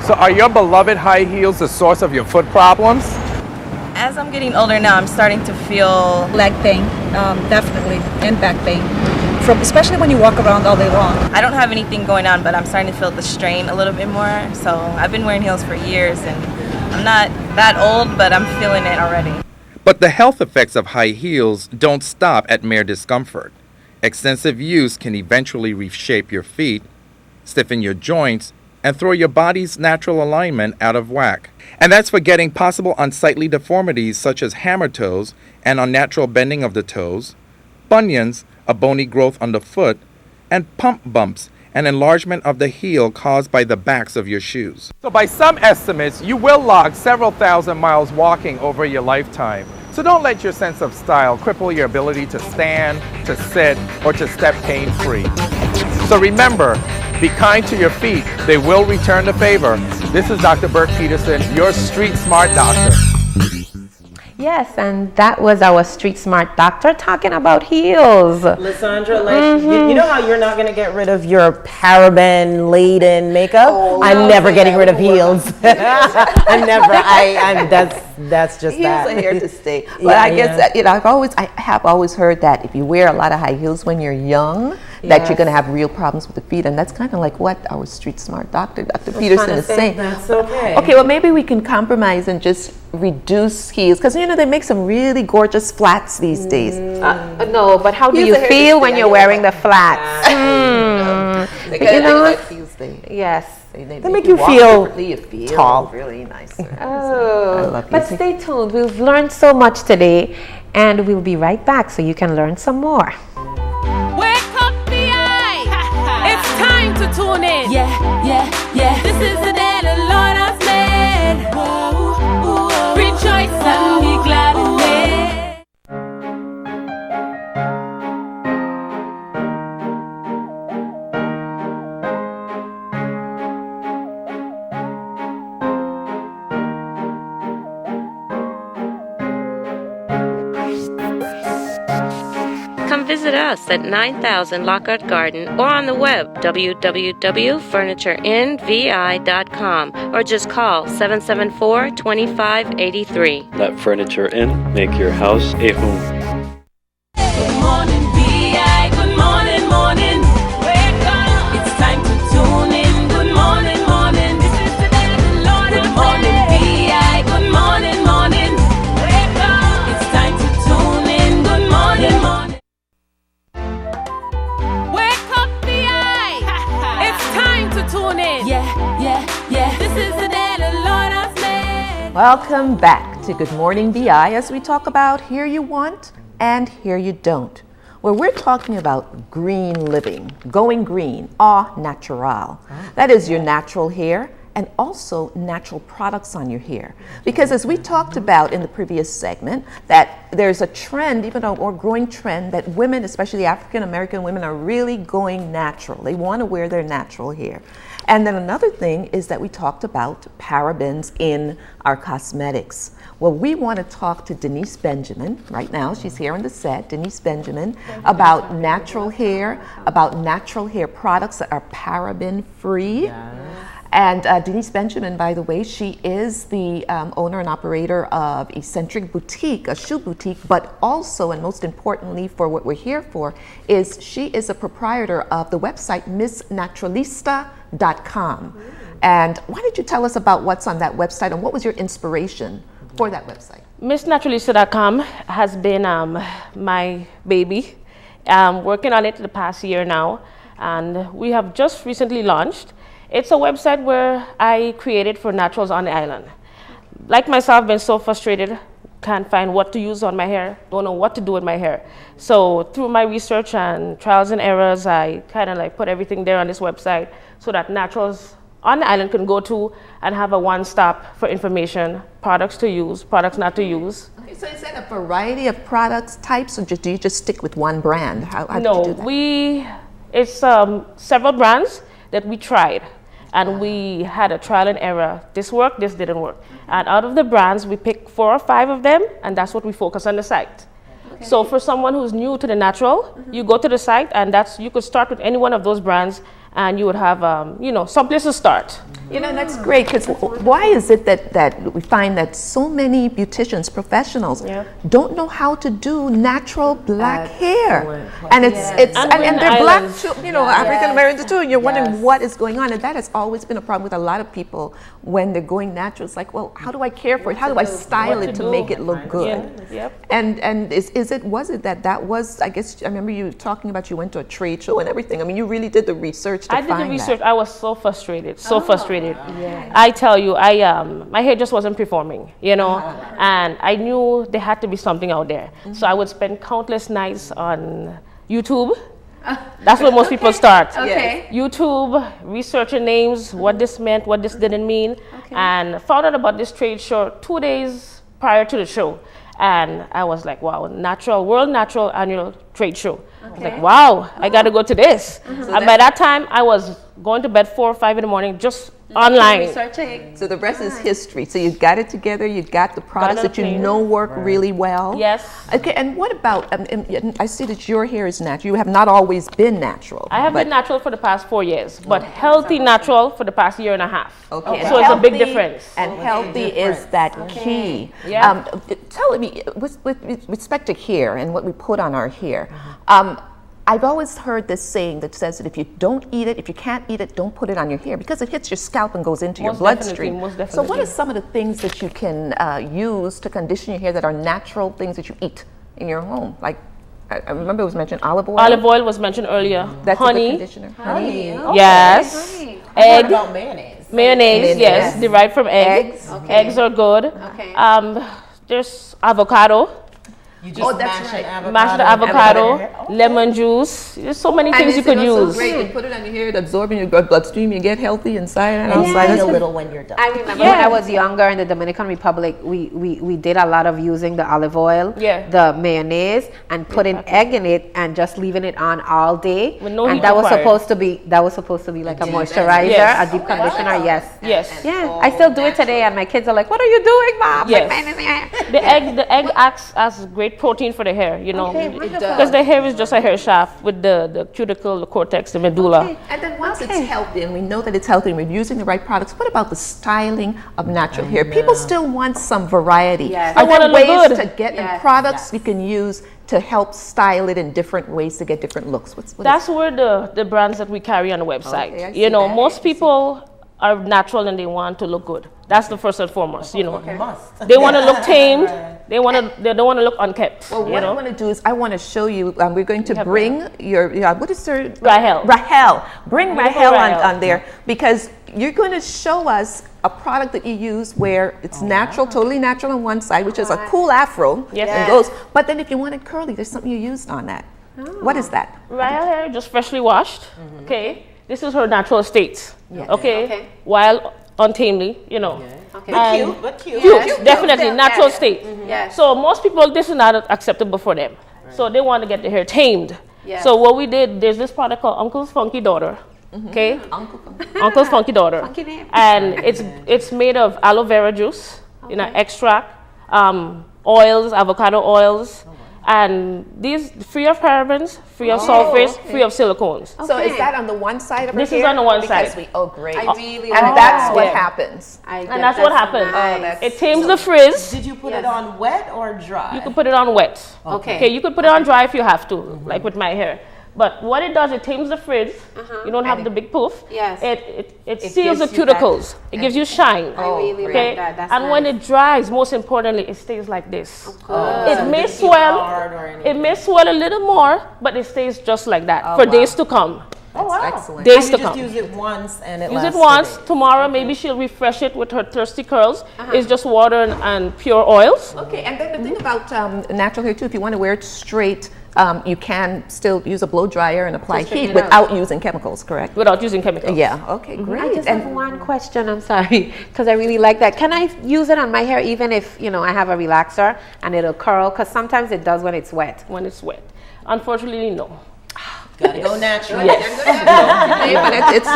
So are your beloved high heels the source of your foot problems? As I'm getting older now, I'm starting to feel Leg pain, definitely, and back pain. Especially when you walk around all day long. I don't have anything going on, but I'm starting to feel the strain a little bit more. So I've been wearing heels for years and I'm not that old, but I'm feeling it already. But the health effects of high heels don't stop at mere discomfort. Extensive use can eventually reshape your feet, stiffen your joints, and throw your body's natural alignment out of whack. And that's forgetting possible unsightly deformities such as hammer toes, an unnatural bending of the toes, bunions, a bony growth underfoot, and pump bumps, an enlargement of the heel caused by the backs of your shoes. So by some estimates, you will log several thousand miles walking over your lifetime. So don't let your sense of style cripple your ability to stand, to sit, or to step pain-free. So remember, be kind to your feet. They will return the favor. This is Dr. Bert Peterson, your street smart doctor. Yes, and that was our street smart doctor talking about heels. Lysandra, you know how you're not going to get rid of your paraben-laden makeup? I'm never getting rid of heels. I'm never. That's just Heels that. are here to stay. But I guess that, I have always heard that if you wear a lot of high heels when you're young, that you're going to have real problems with the feet, and that's kind of like what our street smart doctor, Dr. Peterson, is saying. That's okay. Okay, well maybe we can compromise and just reduce heels, because they make some really gorgeous flats these days. No, but how do you feel when you're wearing the flats? Yes. They make you feel tall. Really nice. Oh, but stay tuned. We've learned so much today, And we'll be right back so you can learn some more. Wake up the eye. It's time to tune in. Yeah, yeah, yeah. This is the day the Lord has made. Rejoice and be glad in it. Come visit us at 9000 Lockhart Garden or on the web www.furniturenvi.com or just call 774-2583. Let Furniture Inn make your house a home. Good morning, VI. Good morning, morning. Wake up. It's time to tune in. Good morning, morning. This is the day the Lord has made. Good morning, VI. Good morning, morning. Wake up. It's time to tune in. Good morning, morning. Wake up, VI. It's time to tune in. Yeah, yeah, yeah. This is the day the Lord has made. Welcome back to Good Morning BI as we talk about Here You Want and Here You Don't, where we're talking about green living, going green, au natural. That is your natural hair and also natural products on your hair. Because as we talked about in the previous segment, that there's a trend, even a more growing trend, that women, especially African American women, are really going natural. They want to wear their natural hair. And then another thing is that we talked about parabens in our cosmetics. Well, we want to talk to Denise Benjamin right now. She's here on the set, Denise Benjamin, about natural hair products that are paraben free. And Denise Benjamin, by the way, she is the owner and operator of Eccentric Boutique, a shoe boutique, but also, and most importantly for what we're here for, is she is a proprietor of the website MissNaturalista.com. And why don't you tell us about what's on that website and what was your inspiration for that website? MissNaturalista.com has been my baby. Working on it the past year now, and we have just recently launched. It's a website where I created for naturals on the island. Like myself, been so frustrated, can't find what to use on my hair, don't know what to do with my hair. So through my research and trials and errors, I kind of like put everything there on this website so that naturals on the island can go to and have a one-stop for information, products to use, products not to use. Okay, so is that a variety of products types, or do you just stick with one brand? How did No, you do that? it's several brands that we tried. And we had a trial and error. This worked, this didn't work. And out of the brands, we picked 4 or 5 of them, and that's what we focus on the site. Okay. So for someone who's new to the natural, you go to the site, and you could start with any one of those brands, and you would have, some place to start. You know, that's great, because why is it that we find that so many beauticians, professionals, don't know how to do natural black hair? And and they're black too, African Americans too, and you're wondering what is going on. And that has always been a problem with a lot of people when they're going natural. It's like, well, how do I care for it? How do I style it to make it look good? And was it that was, I guess, I remember you talking about you went to a trade show and everything. I mean, you really did the research to find that. I did the research. I was so frustrated, frustrated. Yeah. I tell you, my hair just wasn't performing, and I knew there had to be something out there. Mm-hmm. So I would spend countless nights on YouTube. That's where most people start. Okay. YouTube, researching names, what this meant, what this didn't mean, and found out about this trade show 2 days prior to the show. And I was like, wow, World Natural Annual Trade Show. I was like, wow, I got to go to this. Mm-hmm. And by that time, I was going to bed 4 or 5 in the morning, just online. Researching. So the rest is history. So you got it together, you got the products that you know work really well. Yes. Okay, and what about, I see that your hair is natural. You have not always been natural. I have been natural for the past 4 years, but healthy natural for the past year and a half. Okay. So it's a big difference. And healthy is that key. Yeah. Tell me, with respect to hair and what we put on our hair, I've always heard this saying that says that if you don't eat it, if you can't eat it, don't put it on your hair because it hits your scalp and goes into your bloodstream. Most definitely. So what are some of the things that you can use to condition your hair that are natural things that you eat in your home? Like, I remember it was mentioned olive oil. Olive oil was mentioned earlier. That's honey. A good conditioner. Honey. Okay. Yes. Honey. Egg. What about mayonnaise? Mayonnaise, yes, derived from eggs. Okay. Eggs are good. Okay. There's avocado. You just that's right. Mash the avocado, lemon juice. There's so many things you could use. So great. You put it on your hair, it absorbs in your bloodstream, you get healthy inside and outside. Yes. A little when you're done. I remember when I was younger in the Dominican Republic, we did a lot of using the olive oil, the mayonnaise, and putting egg in it and just leaving it on all day. With no and heat that was required. supposed to be like a moisturizer, a deep conditioner. Yes. Yeah. I still do it today, and my kids are like, "What are you doing, Mom?" Yes. The egg acts as great protein for the hair, you know, Okay, wonderful. because the hair is just a hair shaft with the cuticle, the cortex, the medulla. Okay. And then once it's healthy, and we know that it's healthy, and we're using the right products, what about the styling of natural hair? People still want some variety. Yes. Are They wanna there look ways good. to get products you can use to help style it in different ways to get different looks? That's where the brands that we carry on the website. Okay, I see you know, that. most people are natural and they want to look good. That's the first and foremost. You know, Must. they want to look tamed. They don't want to look unkept. Well, you what I know? want to do is I want to show you. We're going to bring your what is her Rahel. Rahel. Bring Beautiful Rahel Rahel. on there because you're going to show us a product that you use where it's natural, totally natural on one side, which is a cool afro. Yes. And goes. But then if you want it curly, there's something you used on that. What is that? Rahel hair just freshly washed. Okay, this is her natural state. Yeah. Okay, while untamely, you know. Okay. And But cute. Cute, definitely natural state. Yes. So most people, this is not acceptable for them. So they want to get their hair tamed. Yes. So what we did, there's this product called Uncle's Funky Daughter. Okay, Uncle's Funky Daughter, Funky name. and it's made of aloe vera juice, you know, extract, oils, avocado oils, and these free of parabens, free of sulfates, free of silicones. So is that on the one side of her This is hair? on the one Because side. great. I really and like that's that. what Yeah. happens. And that's what happens. Nice. It tames the frizz. Did you put it on wet or dry? You can put it on wet. Okay. Okay, you could put it on dry if you have to, like with my hair. But what it does, it tames the frizz. You don't have the big poof. Yes. It seals the gives you that- cuticles. It gives you shine. I really Okay. like that. That's And when nice. it dries, most importantly, it stays like this. It So may did it get swell. hard or anything? It may swell a little more, but it stays just like that for days to come. Oh, wow. Excellent. Days And to you just come. use it once and it Use lasts it once. for days. Tomorrow, maybe she'll refresh it with her thirsty curls. It's just water and pure oils. Okay, and then the thing about natural hair too, if you want to wear it straight, you can still use a blow dryer and apply heat without using chemicals, correct? Without using chemicals. Yeah, okay, I great. just have one question. I'm sorry, because I really like that. Can I use it on my hair even if I have a relaxer and it'll curl? Because sometimes it does when it's wet. When it's wet. Unfortunately, no. Gotta go natural. But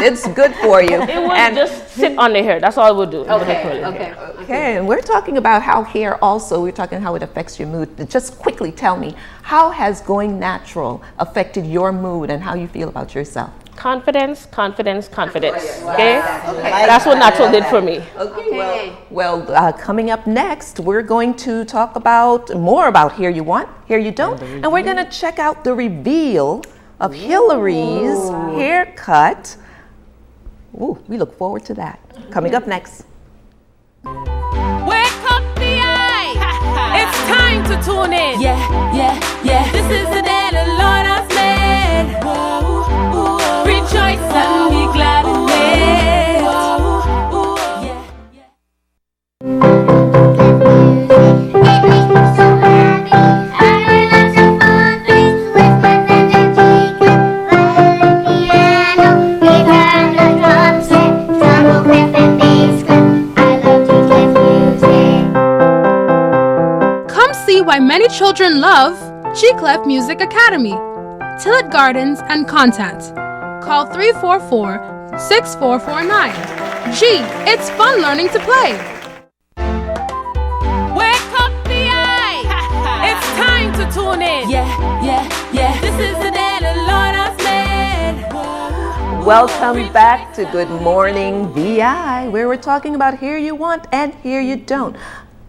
it's good for you. It would just sit on the hair. That's all it would do. Okay. Okay, and we're talking about how hair also, we're talking how it affects your mood. Just quickly tell me, how has going natural affected your mood and how you feel about yourself? Confidence, confidence, confidence. Okay? That's what natural did for me. Okay. Well, coming up next, we're going to talk about more about Hair You Want, Hair You Don't, and we're going to check out the reveal of Hillary's haircut. Ooh, we look forward to that. Coming up next. Wake up the eye. It's time to tune in. Yeah. This is the day the Lord has made. Rejoice and be glad in it. Come see why many children love G Clef Music Academy, Tillett Gardens and Content. Call 344-6449. G, it's fun learning to play. Wake up the eye. It's time to tune in. Yeah. This is the day the Lord has made. Welcome back to Good Morning VI, where we're talking about Hair You Want and Hair You Don't.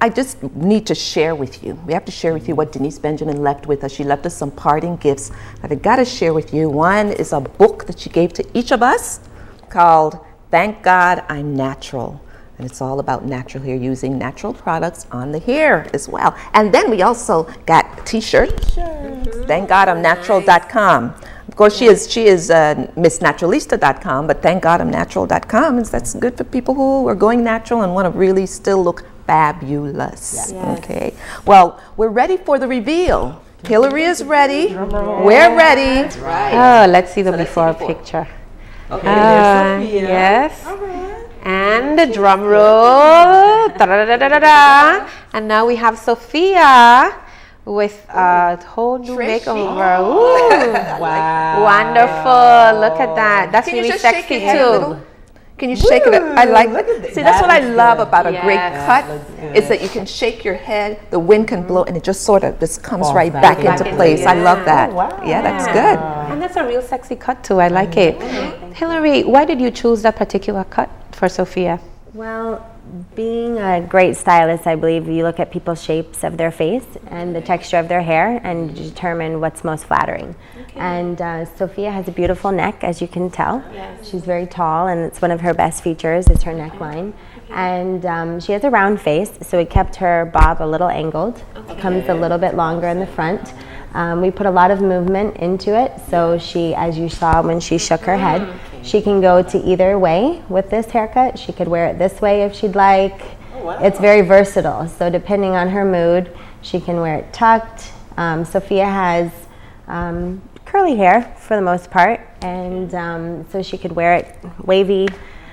I just need to share with you. We have to share with you what Denise Benjamin left with us. She left us some parting gifts that I got to share with you. One is a book that she gave to each of us called Thank God I'm Natural. And it's all about natural hair, using natural products on the hair as well. And then we also got t-shirts. ThankGodI'mNatural.com. Of course, she is MissNaturalista.com, but ThankGodI'mNatural.com that's good for people who are going natural and want to really still look fabulous. Okay. Well, we're ready for the reveal. Hillary is ready. We're ready. Oh, let's see the before picture. Okay, there's Sophia. Yes. And the drum roll. Da-da-da-da-da-da. And now we have Sophia with a whole new makeover. Ooh. Wow. Wonderful. Look at that. That's Can you really just shake sexy your head a too. little? Can you shake it? I like it. See, that's what I love about a great Yes. cut is that you can shake your head, the wind can blow, and it just sort of just comes right back into place. I love that. Yeah, that's good. And that's a real sexy cut too. I like it. Hillary, why did you choose that particular cut for Sophia? Well, being a great stylist, I believe you look at people's shapes of their face and the texture of their hair and determine what's most flattering. And Sophia has a beautiful neck, as you can tell. She's very tall, and it's one of her best features is her neckline. And she has a round face, so we kept her bob a little angled. It comes a little bit longer in the front. We put a lot of movement into it, so she, as you saw when she shook her head, she can go to either way with this haircut. She could wear it this way if she'd like. It's very versatile, so depending on her mood, she can wear it tucked. Sophia has curly hair for the most part, and so she could wear it wavy.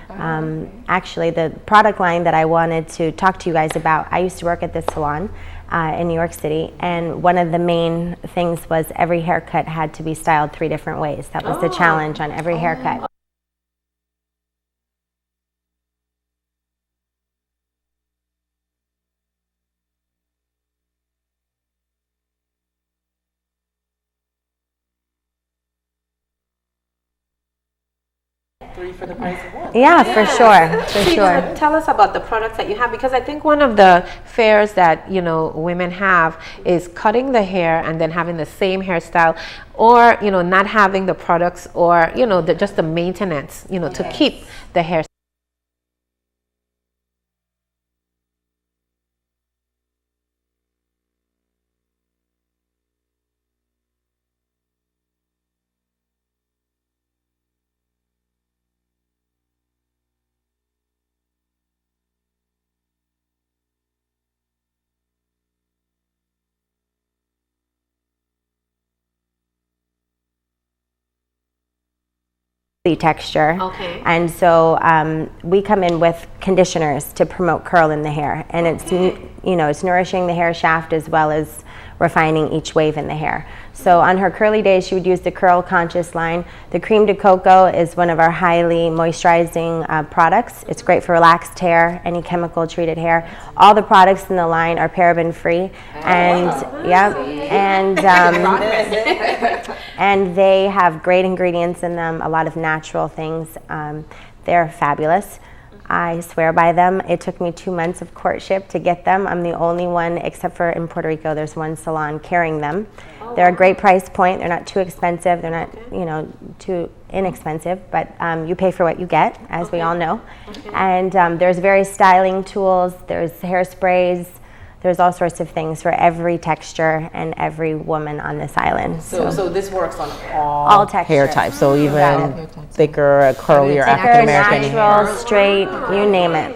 Actually, the product line that I wanted to talk to you guys about, I used to work at this salon in New York City, and one of the main things was every haircut had to be styled 3 different ways. That was the challenge on every haircut. For the price of one. Yeah, for sure, for So sure. tell us about the products that you have, because I think one of the fears that women have is cutting the hair and then having the same hairstyle, or not having the products, or just the maintenance to keep the hair. Texture. And so we come in with conditioners to promote curl in the hair, and it's it's nourishing the hair shaft as well as refining each wave in the hair. So on her curly days, she would use the Curl Conscious line. The Cream de Coco is one of our highly moisturizing products. It's great for relaxed hair, any chemical treated hair. All the products in the line are paraben free, and and they have great ingredients in them, a lot of natural things. They're fabulous. I swear by them. It took me 2 months of courtship to get them. I'm the only one, except for in Puerto Rico, there's one salon carrying them. They're a great price point. They're not too expensive. They're not, too inexpensive, but you pay for what you get, as we all know. And there's various styling tools. There's hairsprays. There's all sorts of things for every texture and every woman on this island. So this works on all textures. hair types. So even thicker, curlier African American natural, hair. straight, you name it.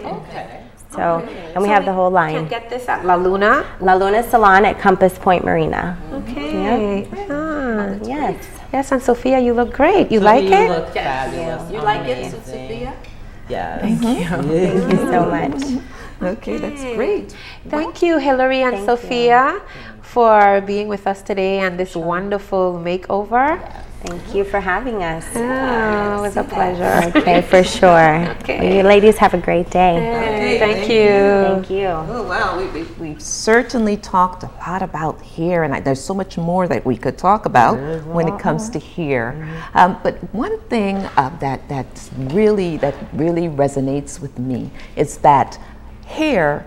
So, and we have the whole line. You can get this at La Luna. La Luna Salon at Compass Point Marina. Okay. Yes. Yes, and Sophia, you look great. You like You it? look fabulous. You like it, Sophia? Yes. Thank you. Thank you so much. Okay, that's great. Thank you, Hillary and Sophia, for being with us today and this wonderful makeover. Thank you for having us. Oh, it was a pleasure. Okay, for sure. Okay. Well, you ladies have a great day. Okay, Thank you. Thank you. Oh, wow. We've certainly talked a lot about hair, and there's so much more that we could talk about when it comes to hair. But one thing that really resonates with me is that hair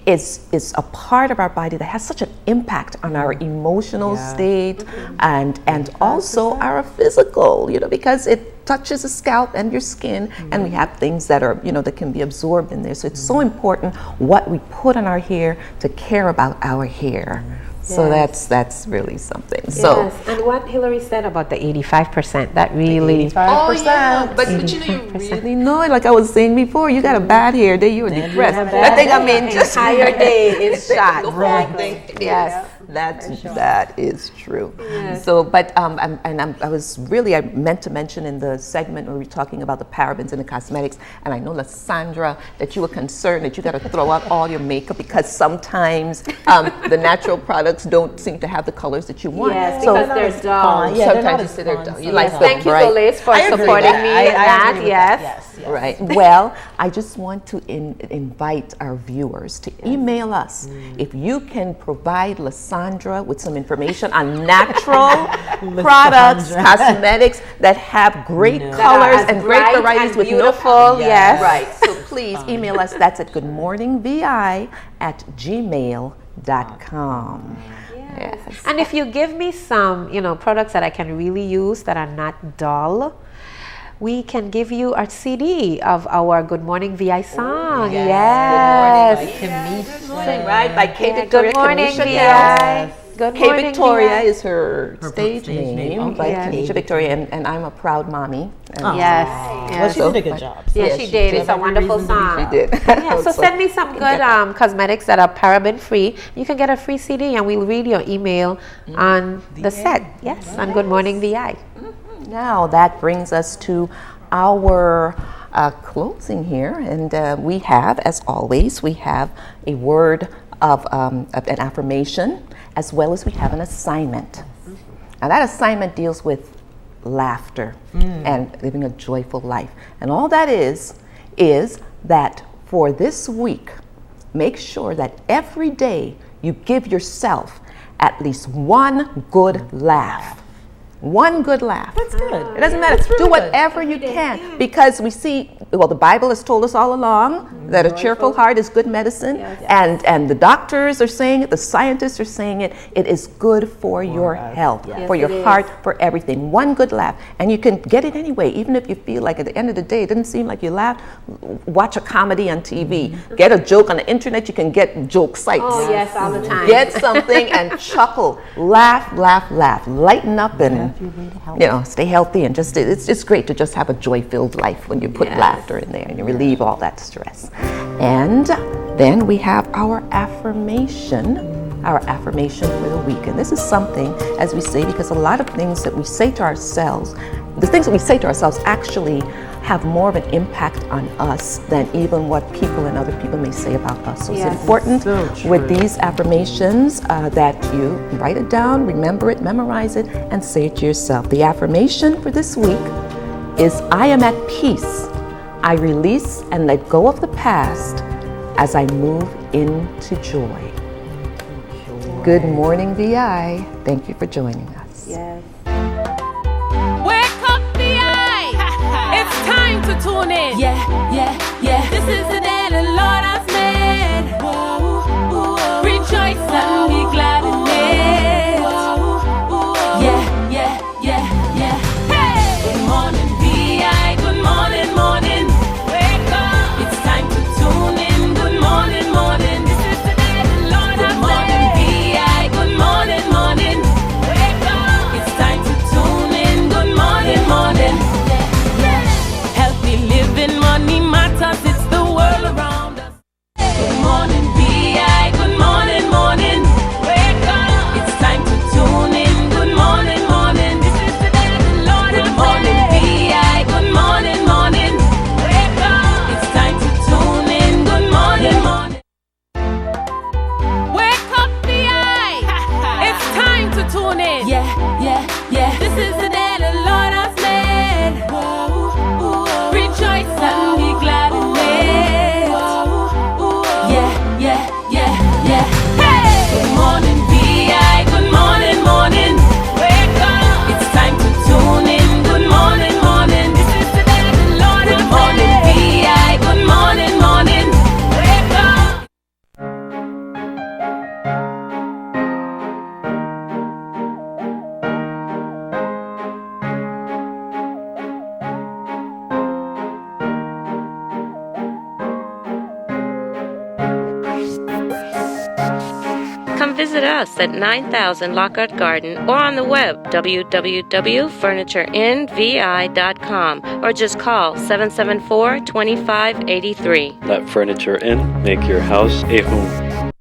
is a part of our body that has such an impact on our emotional state and also our physical, because it touches the scalp and your skin, and we have things that are, that can be absorbed in there. So it's so important what we put on our hair to care about our hair. So that's really something. So And what Hillary said about the 85%, that really... 85%. But you know, you really know it. Like I was saying before, you got a bad hair day, you're depressed. I think just entire day is shot. Yes. That is true. Yes. So, but I meant to mention in the segment where we were talking about the parabens in the cosmetics, and I know, Lysandra, that you were concerned that you got to throw out all your makeup because sometimes the natural products don't seem to have the colors that you want. Yes, because they're dull. Sometimes you say they're dull. You like thank you, Dolores, for supporting me in that. Yes. Right. Well, I just want to invite our viewers to email us if you can provide Lysandra with some information on natural products, cosmetics that have great colors and great varieties with beautiful. Yes. Right. So please email us. That's at goodmorningvi@gmail.com. Yes. And if you give me some, products that I can really use that are not dull, we can give you a CD of our Good Morning VI song. Yes. Good morning, Kemisha. Right, by K. Victoria. Good morning, Kemisha. VI. Good K. morning, Victoria VI. is her stage name, by Kemisha Victoria, and I'm a proud mommy. Yes. Well, she did a good job. So. Yes, she did. It's a wonderful song. She did. So send me some good cosmetics that are paraben free. You can get a free CD, and we'll read your email on the set. Yes, on Good Morning VI. Now that brings us to our closing here, and we have, as always, we have a word of an affirmation, as well as we have an assignment. Now that assignment deals with laughter and living a joyful life, and all that is that for this week, make sure that every day you give yourself at least one good laugh. One good laugh. That's good. It doesn't matter. Do whatever you can, because we see, well, the Bible has told us all along that a cheerful heart is good medicine, and the doctors are saying it, the scientists are saying it. It is good for your health, for your heart, for everything. One good laugh, and you can get it anyway. Even if you feel like at the end of the day it didn't seem like you laughed, watch a comedy on TV, get a joke on the internet. You can get joke sites. Oh yes, all the time. Get something and chuckle, laugh, laugh, laugh, lighten up and stay healthy, and just it's great to just have a joy-filled life when you put laughter in there and you relieve all that stress. And then we have our affirmation for the week. And this is something, as we say, because a lot of things that we say to ourselves, the things that we say to ourselves actually have more of an impact on us than even what people and other people may say about us. So it's important with these affirmations that you write it down, remember it, memorize it, and say it to yourself. The affirmation for this week is, I am at peace. I release and let go of the past as I move into joy. Good morning, VI. Thank you for joining us. Yes. Wake up, VI. It's time to tune in. Yeah. This is the day the Lord has made. Rejoice and be glad in it. Yeah. Hey. Good morning, VI. Good morning. Wake up. It's time to tune in. Good morning. This is the day the Lord has made. Good morning. Wake up. It's time to tune in. Good morning. Healthy living, money matters. It's the world around us. Good morning, VI. Good morning. Wake come visit us at 9000 Lockhart Garden or on the web www.furnitureinvi.com or just call 774-2583. Let Furniture Inn make your house a home.